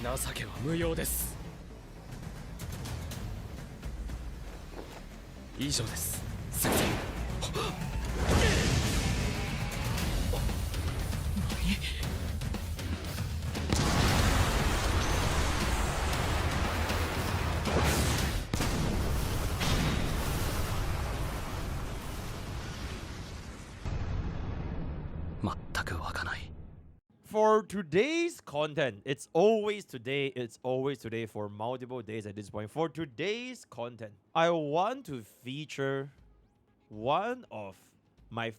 情けは無用です。以上です、先生。全く湧かない。For today's content, it's always today for multiple days at this point. For today's content, I want to feature one of my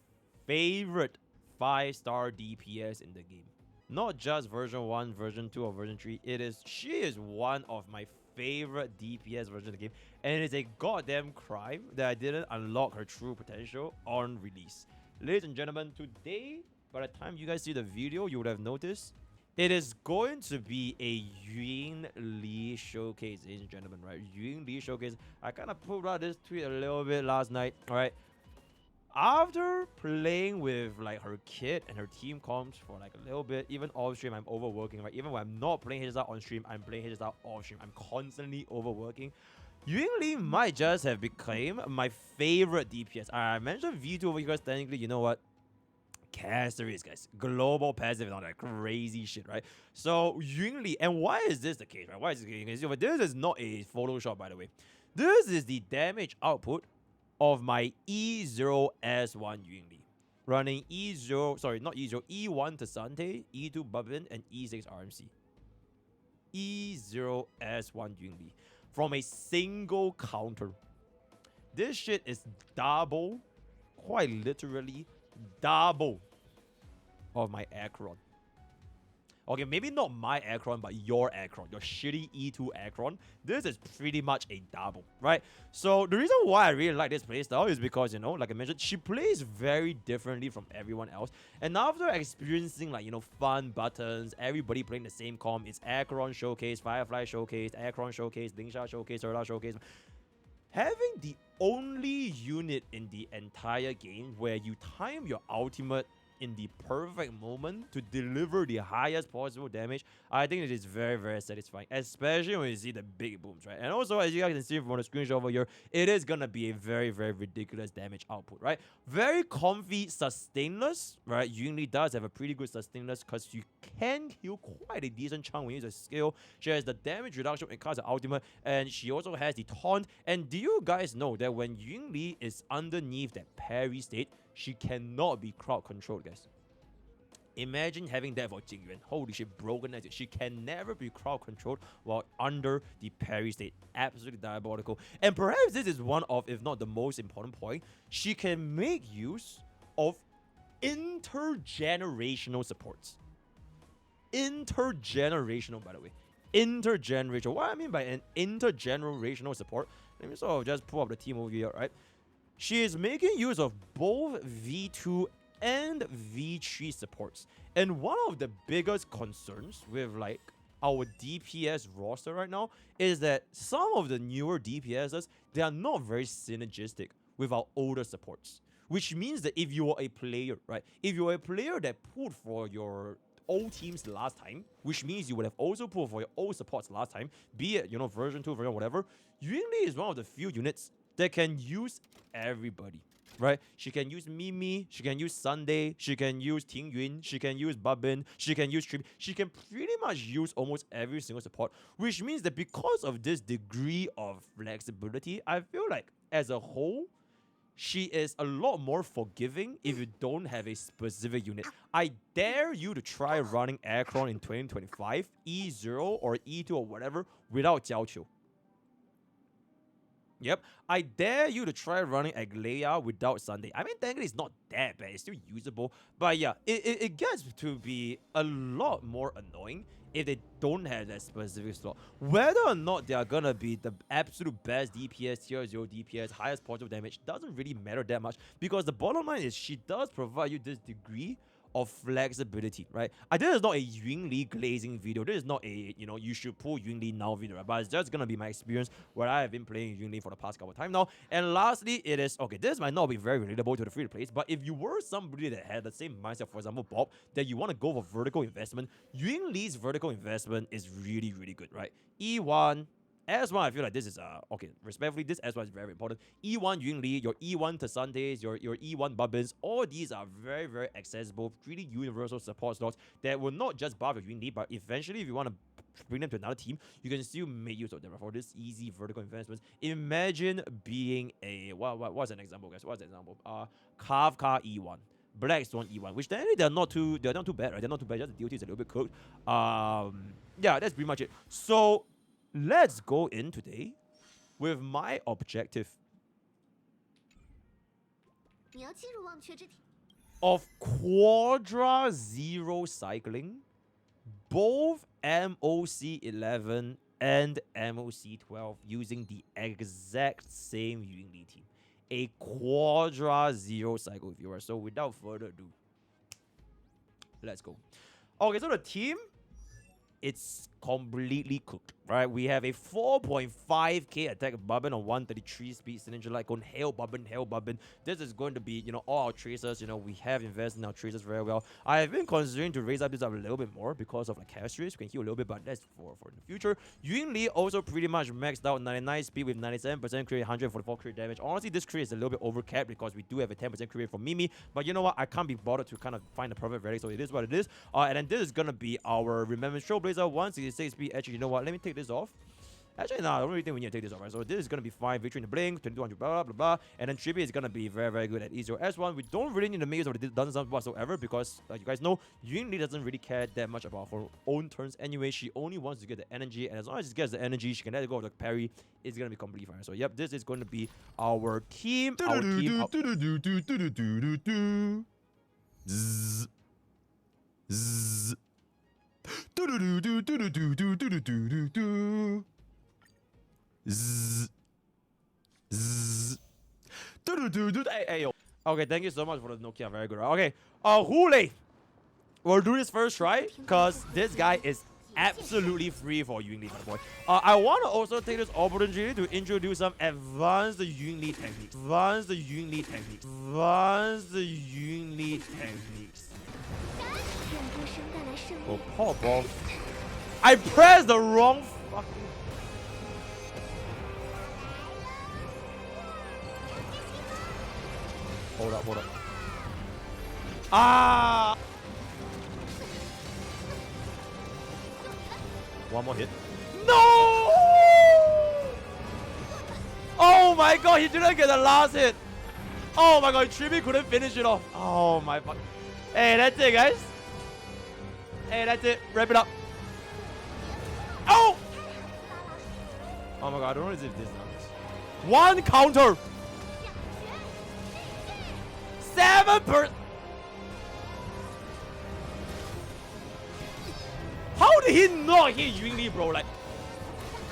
favorite 5-star DPS in the game. Not just version 1, version 2, or version 3. She is one of my favorite DPS version of the game. And it is a goddamn crime that I didn't unlock her true potential on release. Ladies and gentlemen, today, by the time you guys see the video, you would have noticed it is going to be a Yunli showcase, ladies and gentlemen, right? Yunli showcase. I kind of pulled out this tweet a little bit last night, all right? After playing with like her kit and her team comps for like a little bit, even off stream, I'm overworking, right? Even when I'm not playing HSR on stream, I'm playing HSR off stream. I'm constantly overworking. Yunli might just have become my favorite DPS. I mentioned V2 over here, guys. Technically, you know what? Casteries, guys. Global passive and all that crazy shit, right? So, Yunli, and why is this the case, right? Why is this the case? This is not a Photoshop, by the way. This is the damage output of my E0S1 Yunli. Running E0, sorry, not E0, E1 Tasante, E2 Bubbin, and E6 RMC. E0S1 Yunli. From a single counter. This shit is double, quite literally, double of my Acheron. Okay, maybe not my Acheron, but your Acheron. Your shitty E2 Acheron. This is pretty much a double, right? So, the reason why I really like this playstyle is because, you know, like I mentioned, she plays very differently from everyone else. And after experiencing, like, you know, fun buttons, everybody playing the same comp, it's Acheron Showcase, Firefly Showcase, Acheron Showcase, Lingsha Showcase, Serla Showcase. Having the only unit in the entire game where you time your ultimate in the perfect moment to deliver the highest possible damage, I think it is very, very satisfying, especially when you see the big booms, right? And also, as you guys can see from the screenshot over here, it is gonna be a very, very ridiculous damage output, right? Very comfy sustainless, right? Yunli does have a pretty good sustainless because you can heal quite a decent chunk when you use a skill. She has the damage reduction when it casts the ultimate, and she also has the taunt. And do you guys know that when Yunli is underneath that parry state, she cannot be crowd controlled, guys? Imagine having that for Jingyuan. Holy shit, broken as it. She can never be crowd controlled while under the parry state. Absolutely diabolical. And perhaps this is one of, if not the most important point, she can make use of intergenerational supports. Intergenerational, by the way. Intergenerational. What I mean by an intergenerational support, let me sort of just pull up the team over here, right? She is making use of both V2 and V3 supports. And one of the biggest concerns with like our DPS roster right now is that some of the newer DPSs, they are not very synergistic with our older supports. Which means that if you are a player, right? If you're a player that pulled for your old teams last time, which means you would have also pulled for your old supports last time, be it, you know, version 2, version whatever, Yunli is one of the few units that can use everybody, right? She can use Mimi, she can use Sunday, she can use Tingyun, she can use Babin, she can use Trip. She can pretty much use almost every single support, which means that because of this degree of flexibility, I feel like as a whole, she is a lot more forgiving if you don't have a specific unit. I dare you to try running Acheron in 2025, E0 or E2 or whatever, without Jiaoqiu. Yep, I dare you to try running Aglaia without Sunday. I mean, technically it's not that bad, it's still usable. But yeah, it gets to be a lot more annoying if they don't have that specific slot. Whether or not they are gonna be the absolute best DPS, tier 0 DPS, highest possible damage, doesn't really matter that much. Because the bottom line is she does provide you this degree of flexibility, right? This is not a Yunli glazing video. This is not a, you should pull Yunli now video, right? But it's just gonna be my experience where I have been playing Yunli for the past couple of times now. And lastly, it is, okay, this might not be very relatable to the free-to-plays, but if you were somebody that had the same mindset, for example, Bob, that you want to go for vertical investment, Yunli's vertical investment is really, really good, right? E1, S1, I feel like this is, okay, respectfully, this S1 is very important. E1 Yunli, your E1 Tassantes, your E1 Bubbins, all these are very, very accessible, really universal support slots that will not just buff your Yunli, but eventually, if you want to bring them to another team, you can still make use of them for this easy vertical investments. Imagine being a, what's an example, guys? What's an example? Kafka E1. Black Swan E1, which they're not too bad, right? They're not too bad, just the DOT is a little bit cooked. Yeah, that's pretty much it. So let's go in today with my objective of Quadra 0 cycling, both MOC 11 and MOC 12 using the exact same Yunli team. A Quadra 0 cycle viewer. So without further ado, let's go. Okay, so the team, it's completely cooked, right? We have a 4.5k attack Bubbin on 133 speed Synergy Light Cone, Hail Bubbin. This is going to be, all our tracers. We have invested in our tracers very well. I have been considering to raise up this up a little bit more because of like Castrius. We can heal a little bit, but that's for the future. Yunli also pretty much maxed out 99 speed with 97% crit, 144 crit damage. Honestly, this crit is a little bit overcapped because we do have a 10% crit rate for Mimi. But you know what? I can't be bothered to kind of find the perfect relic, so it is what it is. And then this is gonna be our Remembrance Trailblazer 166 speed. Actually, you know what? Let me take this off. Actually, no, I don't really think we need to take this off, right? So this is going to be fine. Victory in the Blink, 2200, blah, blah, blah. And then Tribute is going to be very, very good at E0. S1, we don't really need to make use of the Dungeons whatsoever because, like you guys know, Yunli doesn't really care that much about her own turns anyway. She only wants to get the energy, and as long as she gets the energy, she can let go of the parry. It's going to be completely fine. So, yep, this is going to be our team. Zzz. Zzz. Hey, yo. Okay, thank you so much for the Nokia. Very good. Okay, Hule. We'll do this first try because this guy is absolutely free for Yunli, my boy. I want to also take this opportunity to introduce some advanced Yunli techniques. Oh, pop off. I pressed the wrong fucking... Hold up. Ah! One more hit. No! Oh my god, he didn't get the last hit. Oh my god, Tribi couldn't finish it off. Oh my fuck. Hey, that's it, guys. Hey, that's it. Wrap it up. Oh! Oh my god, I don't know if this numbers. One counter. 7%. How did he not hit Yunli, bro? Like,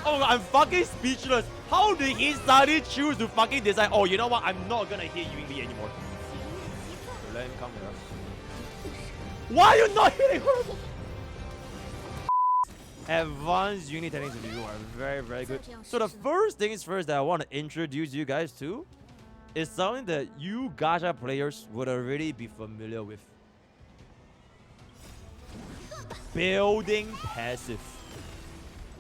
oh my god, I'm fucking speechless. How did he suddenly choose to fucking decide, oh, you know what? I'm not gonna hit Yunli anymore. So let him come here. Why are you not hitting her? Advanced Yunli techniques of you are very, very good. So the first things first that I want to introduce you guys to is something that you gacha players would already be familiar with. Building passive.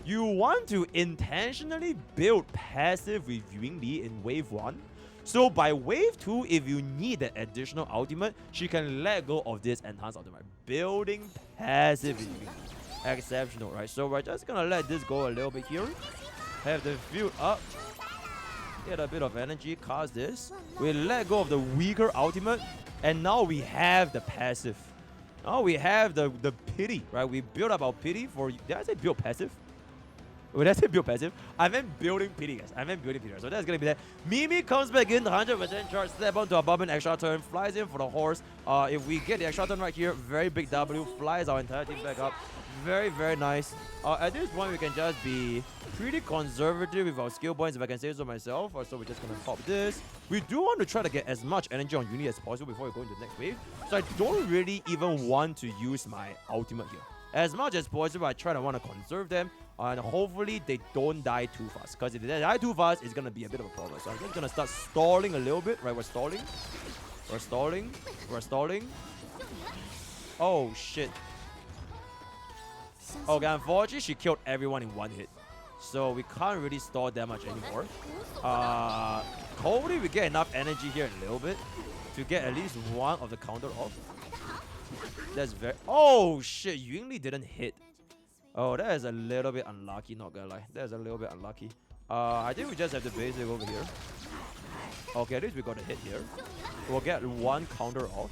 You want to intentionally build passive with Yunli in wave 1. So by wave 2, if you need that additional ultimate, she can let go of this enhanced ultimate. Building passive with Yunli. Exceptional, right? So we're just gonna let this go a little bit here. Have the field up. Get a bit of energy, cast this. We let go of the weaker ultimate. And now we have the passive. Now we have the pity, right? We build up our pity for... Did I say build passive? When I say build passive, I meant building pity, guys. I meant building pity. So that's gonna be that. Mimi comes back in, 100% charge, step onto a Bubbin, extra turn, flies in for the horse. If we get the extra turn right here, very big W, flies our entire team back up. Very, very nice. At this point, we can just be pretty conservative with our skill points, if I can say so myself. So we're just going to pop this. We do want to try to get as much energy on Yunli as possible before we go into the next wave. So I don't really even want to use my ultimate here. As much as possible, I try to want to conserve them. And hopefully, they don't die too fast. Because if they die too fast, it's going to be a bit of a problem. So I'm just going to start stalling a little bit. Right, we're stalling. We're stalling. We're stalling. Oh, shit. Okay, unfortunately, she killed everyone in one hit. So we can't really stall that much anymore. Hopefully, we get enough energy here in a little bit to get at least one of the counter off. That's very... Oh, shit. Yunli didn't hit. Oh, that is a little bit unlucky, not gonna lie. That is a little bit unlucky. I think we just have to basic over here. Okay, at least we got a hit here. We'll get one counter off.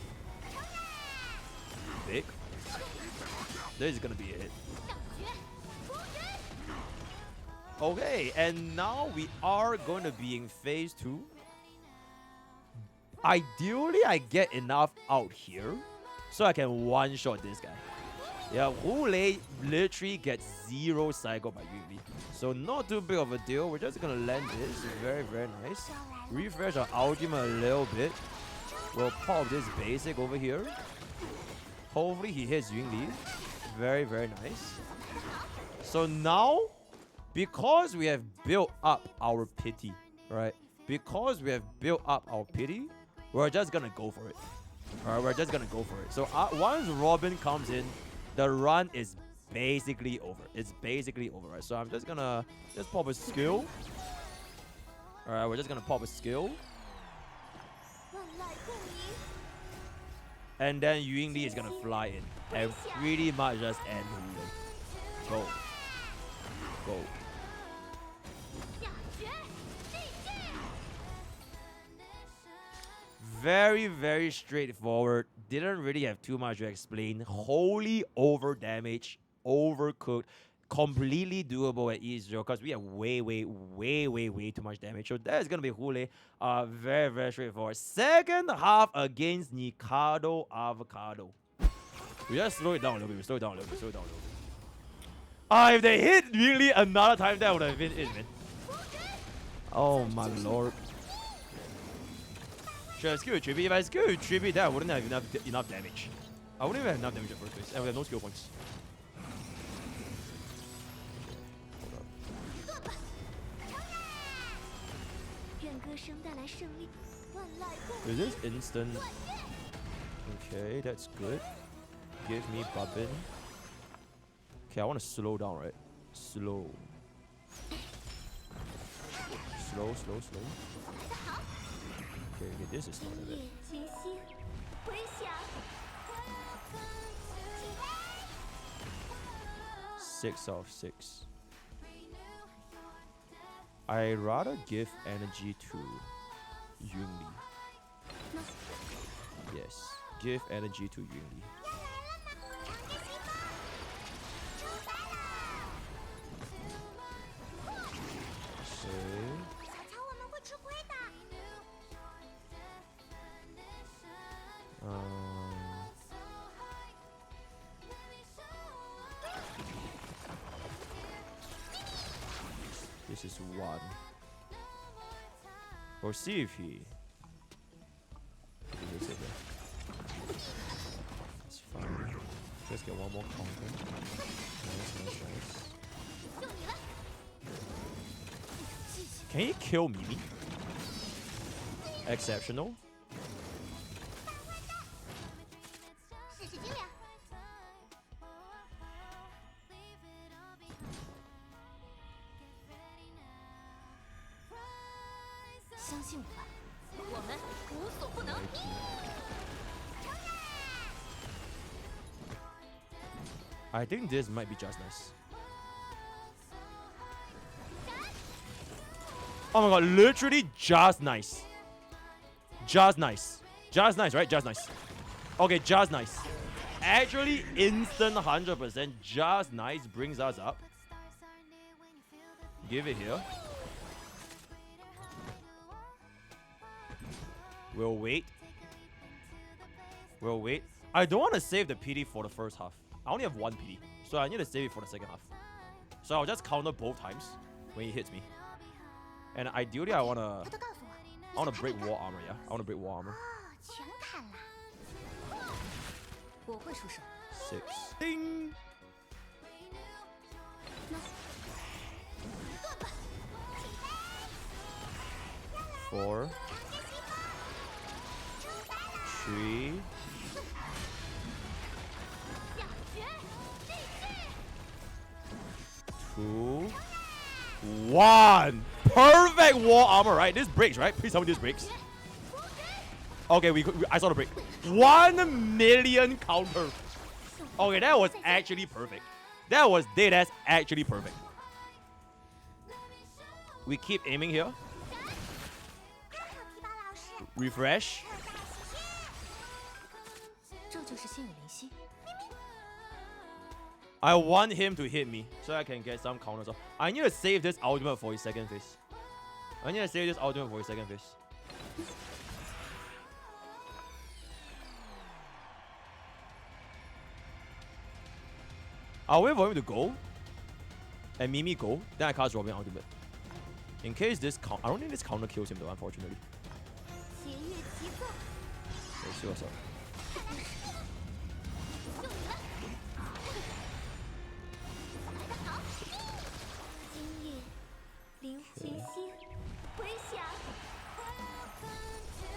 Big. This is gonna be a hit. Okay, and now we are going to be in phase 2. Ideally, I get enough out here so I can one-shot this guy. Yeah, Hule literally gets 0 cycle by Yunli. So not too big of a deal. We're just gonna land this. Very, very nice. Refresh our ultimate a little bit. We'll pop this basic over here. Hopefully he hits Yunli. Very, very nice. So now, because we have built up our pity, right? Because we have built up our pity, we're just gonna go for it. Alright, we're just gonna go for it. So once Robin comes in, the run is basically over. It's basically over, right? So I'm just gonna pop a skill. Alright, we're just gonna pop a skill. And then Yunli is gonna fly in and pretty much just end Hule. Go. Go. Very, very straightforward. Didn't really have too much to explain. Wholly over damage, overcooked, completely doable at E0 because we have way too much damage. So that is gonna be Hule. Very, very straightforward. Second half against Nikado Avocado. We just slow it down a little bit. We slow it down a little bit. Slow it down a little bit. If they hit Yunli another time, that would have been it, man. Oh my lord. Should I skill with Tribute? If I skill with Tribute, then I wouldn't have enough damage. I wouldn't even have enough damage at first place. And we have no skill points. Is this instant? Okay, that's good. Give me Bubbin. Okay, I want to slow down, right? Slow. Slow. Okay, this is not bad. 6 out of 6. I'd rather give energy to Yunli. Yes, give energy to Yunli. This is 1. We'll see if he... It's fine. Let's get one more counter. Nice. Can he kill Mimi? Exceptional. I think this might be just nice. Oh my god, literally just nice. Just nice. Just nice, right? Just nice. Okay, just nice. Actually, instant 100%. Just nice brings us up. Give it here. We'll wait. We'll wait. I don't want to save the PD for the first half. I only have 1 PD. So I need to save it for the second half. So I'll just counter both times when he hits me. And ideally I wanna break wall armor, yeah? I wanna break wall armor. 6. Ding! 4. 3. 2. 1. Perfect wall armor, right? This breaks, right? Please tell me this breaks. Okay, I saw the break. 1 million counter. Okay, that was actually perfect. That was dead ass actually perfect. We keep aiming here. Refresh. I want him to hit me so I can get some counters off. I need to save this ultimate for his second phase. I I'll wait for him to go. And Mimi go. Then I cast Robin ultimate. In case this I don't think this counter kills him though, unfortunately. Let's see what's up.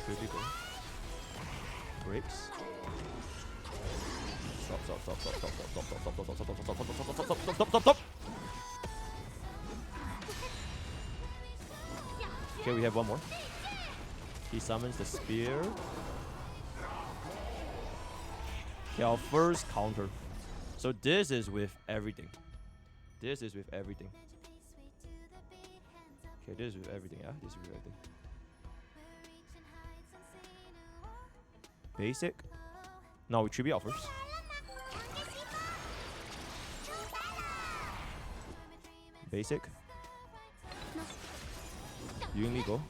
Critical. Breaks. Stop. Okay, we have one more. He summons the spear. Okay, our first counter. So this is with everything. Okay, this is with everything, yeah? This is with everything. Basic. No, we tribute out first. Basic. Yunli go.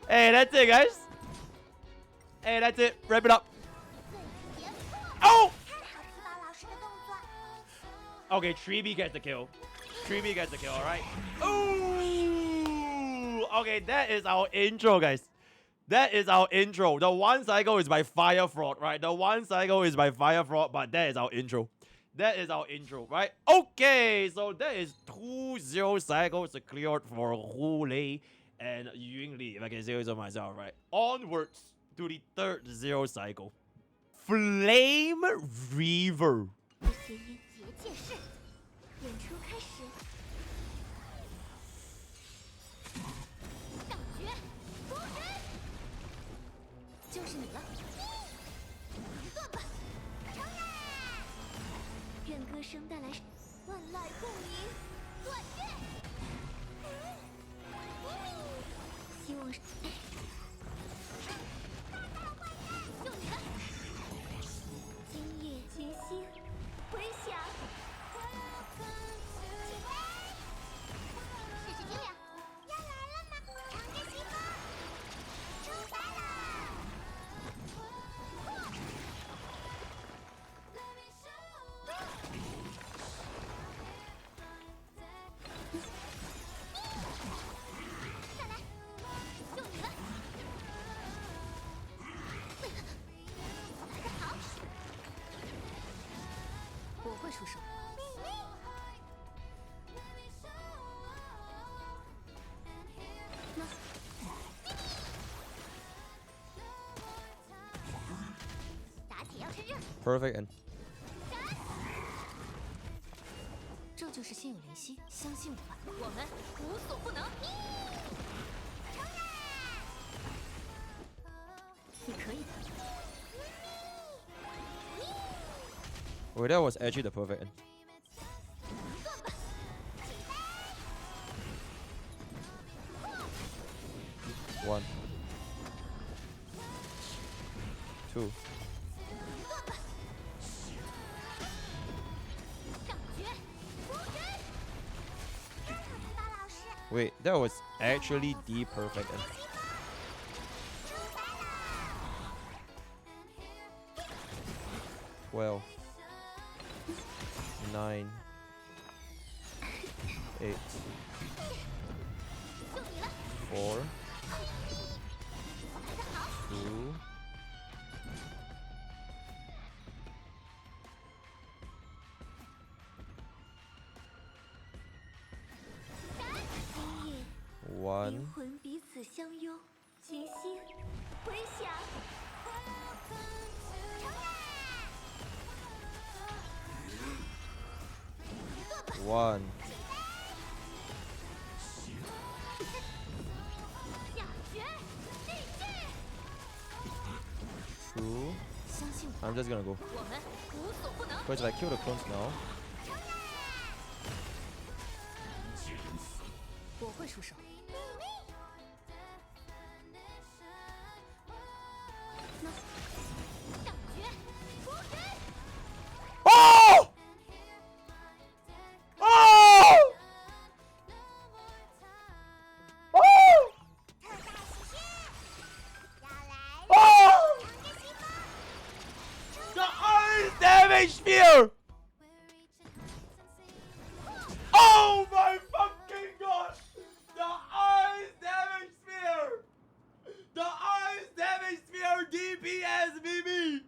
Hey, that's it, guys. Hey, that's it. Wrap it up. Oh! Okay, Treeby gets the kill. Alright? Ooh! Okay, that is our intro, guys. That is our intro. The one cycle is by Fire Fraud, right? But that is our intro. Right? Okay, so that is 2-0 cycles cleared for Hule and Yunli, if I can say so myself, right? Onwards to the third 0 cycle. Flame Reaver. Perfect and 这就是心有灵犀，相信我吧，我们无所不能。你可以的。 Wait, that was actually the perfect end. One. 2. Wait, that was actually the perfect end. 12, 9, 8, 4, 2, 1. 灵魂彼此相拥，群星回响。 1. 2. 相信我， I'm just gonna go. 我们无所不能。 Because I kill the clones now. 我会出手。感觉不给。 Oh! Oh! Oh! Oh! The ice damage sphere! Oh my fucking god! The ice damage sphere! The ice damage sphere DPS Mimi!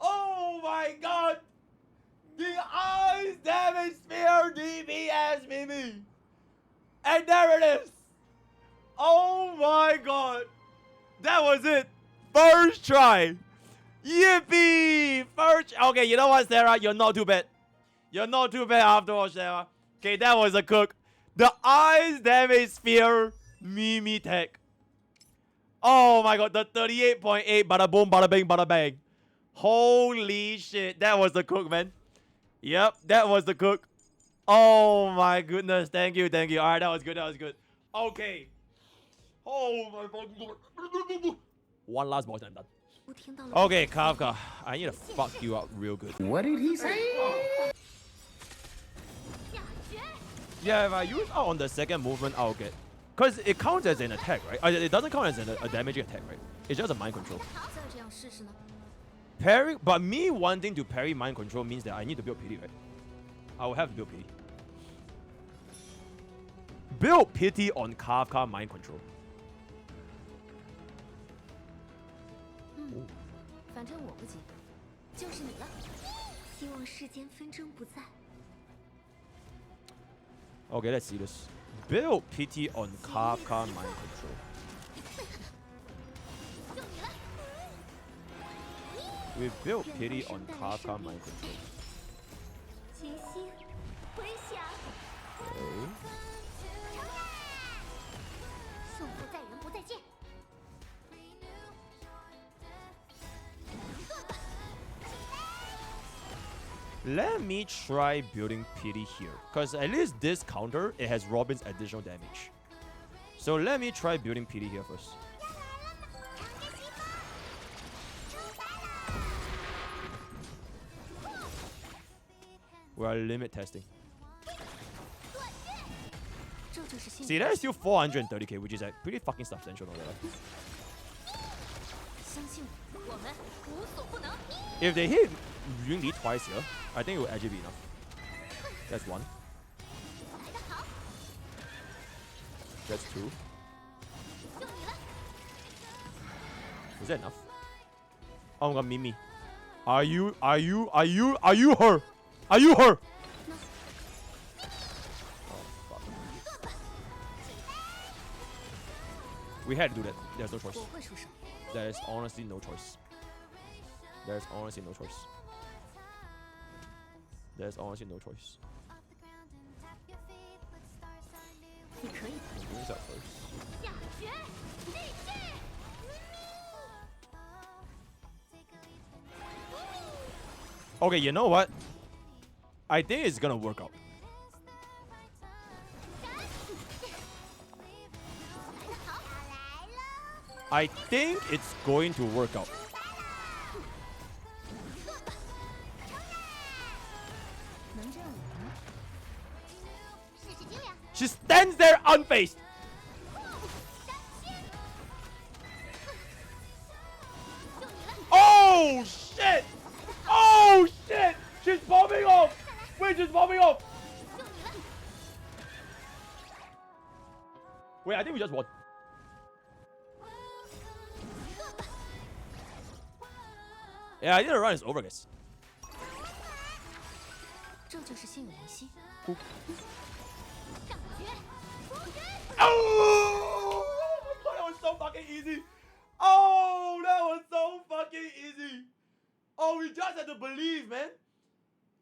Oh my god! The ice damage sphere DPS Mimi! And there it is! Oh my god! That was it! First try! Yippee! First. Okay, you know what, Sarah? You're not too bad. You're not too bad after all, Sarah. Okay, that was a cook. The ice damage sphere Mimi tech. Oh my god, the 38.8 bada boom, bada bing, bada bang. Holy shit, that was the cook, man. Yep, that was the cook. Oh my goodness, thank you, thank you. Alright, that was good, that was good. Okay. Oh my god. One last boss, I'm done. 我听到了。 Okay, Kafka, I need to fuck you up real good. What did he say? 感觉 Yeah, if I use out on the second movement, I'll get. Because it counts as an attack, right? It doesn't count as a damaging attack, right? It's just a mind control. 再这样试试呢？ Parry, but me wanting to parry mind control means that I need to build pity, right? I will have to build pity. Build pity on Kafka mind control. 反正我不急，就是你了。希望世间纷争不再。 Okay, let's see this. Build pity on Kafka mind control. 就你了。 We built pity on Kafka mind control. 群星回响， Okay. 送不在人不在见。 Let me try building pity here. Because at least this counter, it has Robin's additional damage. So let me try building pity here first. We are limit testing. 这就是幸 See, 运。 that is still 430k, which is like pretty fucking substantial. Not gonna lie. 相信我，我们无所不能。 If they hit Yunli twice here, I think it will actually be enough. That's one. 来得好， That's two. 就你了。 Is that enough? Oh my god, Mimi. Are you her? Are you her? Oh, fuck. We had to do that. There's no choice. 我会出手。 There is honestly no choice. There's honestly no choice. There's honestly no choice. 你可以的。 I'm doing that first. 感觉内劲。 Okay, you know what? I think it's gonna work out. I think it's going to work out. 能这样赢吗？试试精良。 She stands there unfazed. Oh shit! we just won. Yeah, I think the run is over, guys. 这就是心有灵犀。 Oh! Oh my god, that was so fucking easy. Oh, that was so fucking easy. Oh, we just had to believe, man.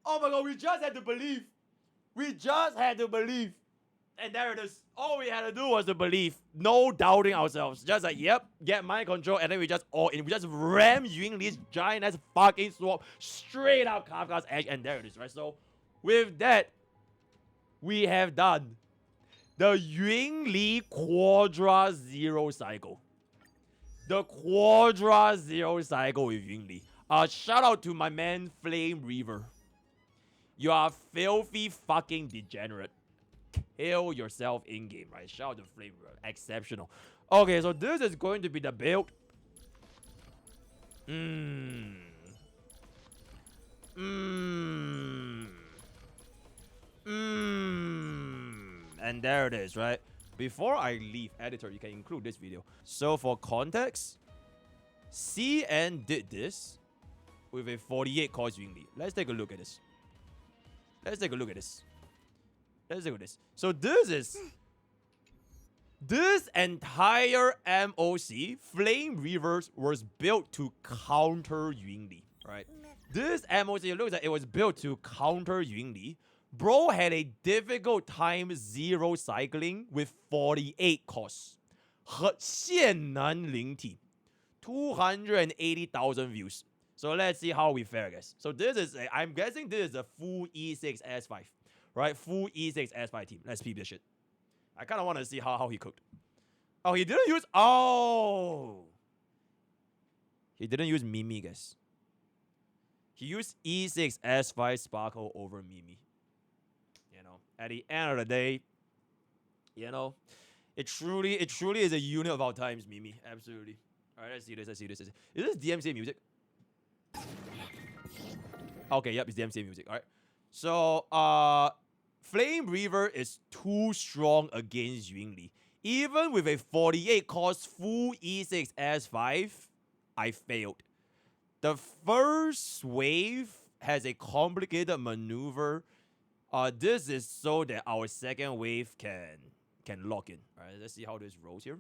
Oh my god, we just had to believe. We just had to believe. And there it is. All we had to do was to believe. No doubting ourselves. Just like, yep, get mind control. And then we just all in. We just ram Yunli's giant ass fucking sword straight out Kafka's edge. And there it is, right? So, with that, we have done the Yunli Quadra Zero Cycle. The Quadra Zero Cycle with Yunli. Shout out to my man Flame Reaver. You are filthy fucking degenerate. Kill yourself in game, right? Shout out to Flame Reaver. Exceptional. Okay, so this is going to be the build. And there it is, right? Before I leave, editor, you can include this video. So for context, CN did this with a 48 cost Yunli. Let's take a look at this. Let's take a look at this. Let's look at this. So this is this entire MOC Flame Reavers was built to counter Yunli, right? This MOC looks like it was built to counter Yunli. Bro had a difficult time zero cycling with 48 costs. 现难灵体 280,000 views. So let's see how we fare, guys. So this is I'm guessing this is a full E6 S5. Right? Full E6 S5 team. Let's peep this shit. I kind of want to see how he cooked. Oh, he didn't use... Oh! He didn't use Mimi, guys. He used E6 S5 Sparkle over Mimi. You know, at the end of the day, you know, it truly is a unit of our times, Mimi. Absolutely. All right, let's see this. Let's see this. Is this DMCA music? Okay, yep, it's DMCA music. All right. So, Flame Reaver is too strong against Yunli. Even with a 48 cost full E6 S5, I failed. The first wave has a complicated maneuver. This is so that our second wave can lock in. Alright, let's see how this rolls here.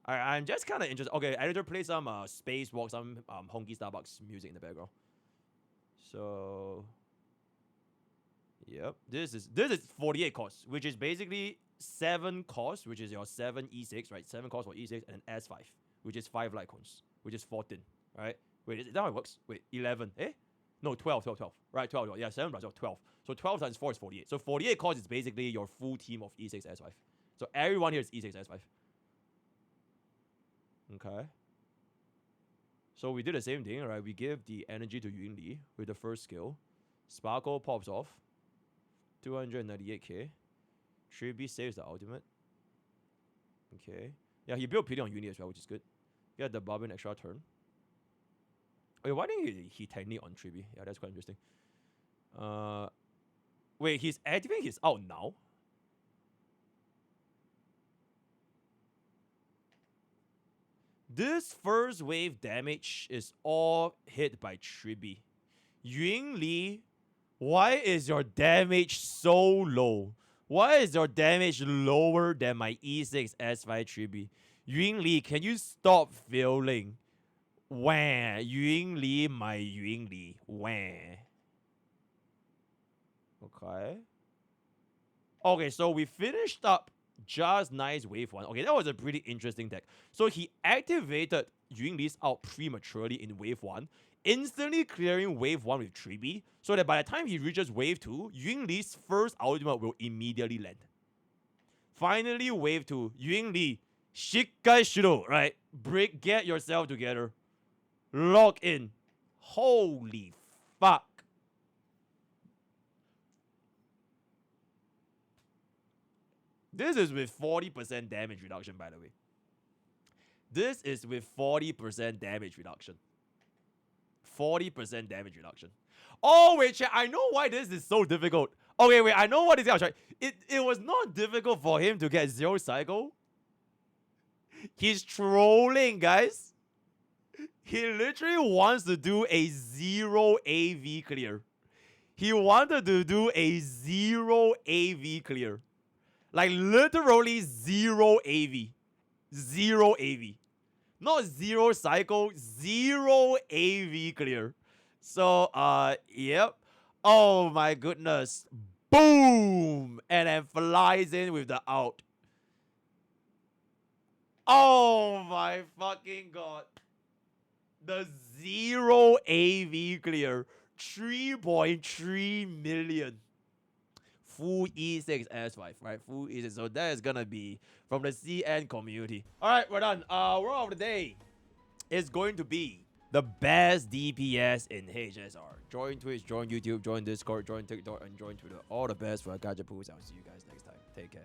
Alright, I'm just kind of interested. Okay, editor, play some spacewalk, some Honky Starbucks music in the background. So... Yep, this is 48 costs, which is basically 7 costs, which is your 7 E6, right? 7 costs for E6 and an S5, which is 5 light coins, which is 14, right? Wait, is that how it works? Wait, 11, eh? No, 12. Right, 12, yeah, 7 plus 12. So 12 times 4 is 48. So 48 costs is basically your full team of E6 S5. So everyone here is E6 S5. Okay. So we did the same thing, right? We give the energy to Yunli with the first skill. Sparkle pops off. 298k. 3B saves the ultimate. Okay. Yeah, he built pity on Yunli as well, which is good. Get the Barbarian extra turn. Wait, why didn't he technique on 3B? Yeah, that's quite interesting. Wait, he's activating his out now? This first wave damage is all hit by 3B. Yunli, why is your damage so low? Why is your damage lower than my E6 S5 3B? Yunli, can you stop failing? Wah, Yunli, my Yunli. Wah. Okay. Okay, so we finished up just nice wave 1. Okay, that was a pretty interesting deck. So he activated Yunli's out prematurely in wave 1, instantly clearing wave 1 with 3B, so that by the time he reaches wave 2, Yunli's first ultimate will immediately land. Finally, wave 2, Yunli, Shikai Shiro, right? Get yourself together. Lock in. Holy fuck. This is with 40% damage reduction, by the way. This is with 40% damage reduction. 40% damage reduction. Oh, wait, chat, I know why this is so difficult. Okay, wait, I know what he's gonna try. It was not difficult for him to get 0 cycle. He's trolling, guys. He literally wants to do a 0 AV clear. He wanted to do a 0 AV clear. Like literally 0 AV. 0 AV. Not 0 cycle, 0 AV clear. So, yep. Oh my goodness. Boom! And then flies in with the out. Oh my fucking god. The 0 AV clear. 3.3 million. Full E6 S5, right? Full E6. So that is gonna be from the CN community. Alright, we're done. Word of the day is going to be the best DPS in HSR. Join Twitch, join YouTube, join Discord, join TikTok, and join Twitter. All the best for Gacha Pools. I'll see you guys next time. Take care.